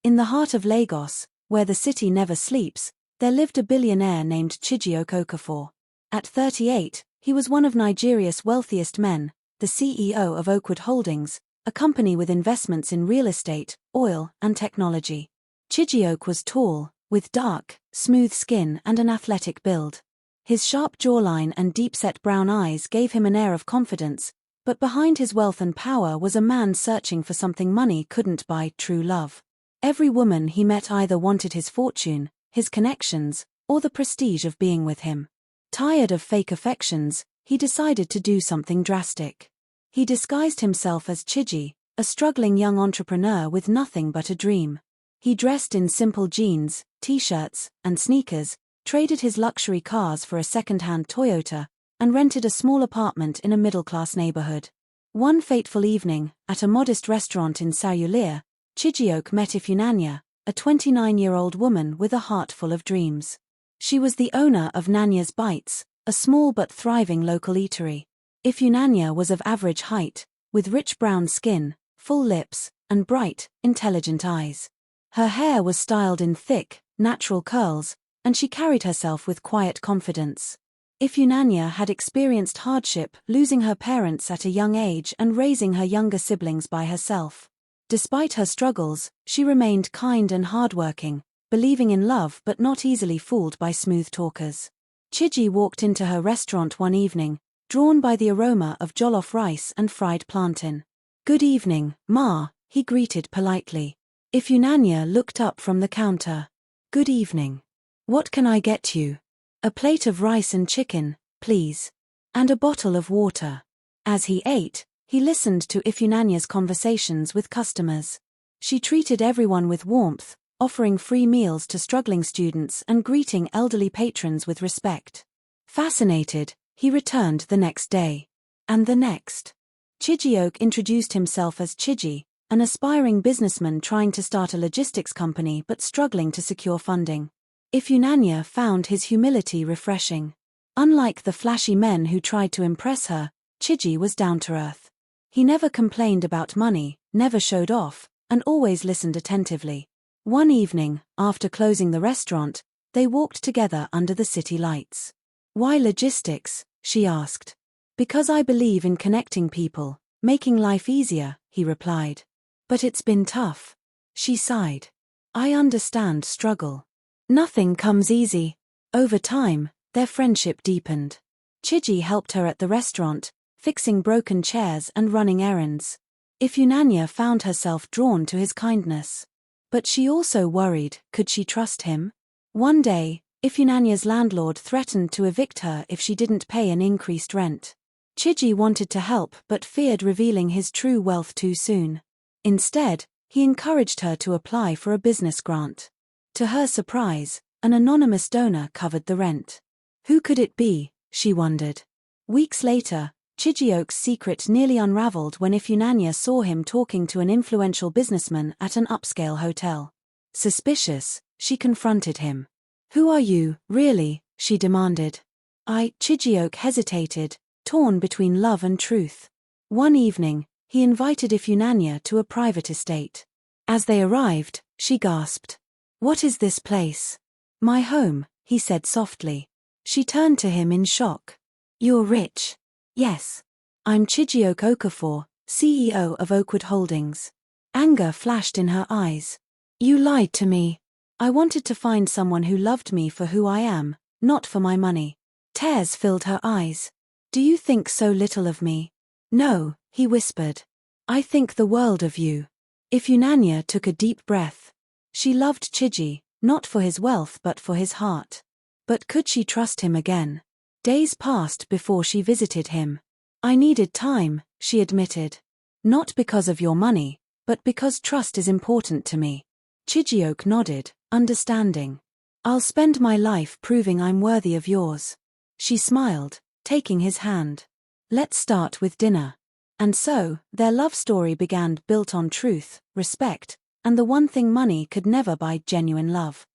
In the heart of Lagos, where the city never sleeps, there lived a billionaire named Chijioke Okafor. At 38, he was one of Nigeria's wealthiest men, the CEO of Oakwood Holdings, a company with investments in real estate, oil, and technology. Chijioke was tall, with dark, smooth skin and an athletic build. His sharp jawline and deep-set brown eyes gave him an air of confidence, but behind his wealth and power was a man searching for something money couldn't buy: true love. Every woman he met either wanted his fortune, his connections, or the prestige of being with him. Tired of fake affections, he decided to do something drastic. He disguised himself as Chiji, a struggling young entrepreneur with nothing but a dream. He dressed in simple jeans, t-shirts, and sneakers, traded his luxury cars for a second-hand Toyota, and rented a small apartment in a middle-class neighborhood. One fateful evening, at a modest restaurant in Surulere, Chijioke met Ifunanya, a 29-year-old woman with a heart full of dreams. She was the owner of Nanya's Bites, a small but thriving local eatery. Ifunanya was of average height, with rich brown skin, full lips, and bright, intelligent eyes. Her hair was styled in thick, natural curls, and she carried herself with quiet confidence. Ifunanya had experienced hardship, losing her parents at a young age and raising her younger siblings by herself. Despite her struggles, she remained kind and hardworking, believing in love but not easily fooled by smooth talkers. Chiji walked into her restaurant one evening, drawn by the aroma of jollof rice and fried plantain. "Good evening, Ma," he greeted politely. Ifunanya looked up from the counter. "Good evening. What can I get you?" "A plate of rice and chicken, please. And a bottle of water." As he ate, he listened to Ifunanya's conversations with customers. She treated everyone with warmth, offering free meals to struggling students and greeting elderly patrons with respect. Fascinated, he returned the next day. And the next. Chijioke introduced himself as Chiji, an aspiring businessman trying to start a logistics company but struggling to secure funding. Ifunanya found his humility refreshing. Unlike the flashy men who tried to impress her, Chiji was down to earth. He never complained about money, never showed off, and always listened attentively. One evening, after closing the restaurant, they walked together under the city lights. "Why logistics?" she asked. "Because I believe in connecting people, making life easier," he replied. "But it's been tough." She sighed. "I understand struggle. Nothing comes easy." Over time, their friendship deepened. Chiji helped her at the restaurant, fixing broken chairs and running errands. Ifunanya found herself drawn to his kindness. But she also worried, could she trust him? One day, Ifunanya's landlord threatened to evict her if she didn't pay an increased rent. Chiji wanted to help but feared revealing his true wealth too soon. Instead, he encouraged her to apply for a business grant. To her surprise, an anonymous donor covered the rent. Who could it be, she wondered. Weeks later, Chijioke's secret nearly unraveled when Ifunanya saw him talking to an influential businessman at an upscale hotel. Suspicious, she confronted him. "Who are you, really?" she demanded. Chijioke hesitated, torn between love and truth. One evening, he invited Ifunanya to a private estate. As they arrived, she gasped. "What is this place?" "My home," he said softly. She turned to him in shock. "You're rich." "Yes. I'm Chijioke Okafor, CEO of Oakwood Holdings." Anger flashed in her eyes. "You lied to me. I wanted to find someone who loved me for who I am, not for my money." Tears filled her eyes. "Do you think so little of me?" "No," he whispered. "I think the world of you." Ifunanya took a deep breath. She loved Chiji, not for his wealth but for his heart. But could she trust him again? Days passed before she visited him. "I needed time," she admitted. "Not because of your money, but because trust is important to me." Chijioke nodded, understanding. "I'll spend my life proving I'm worthy of yours." She smiled, taking his hand. "Let's start with dinner." And so, their love story began, built on truth, respect, and the one thing money could never buy: genuine love.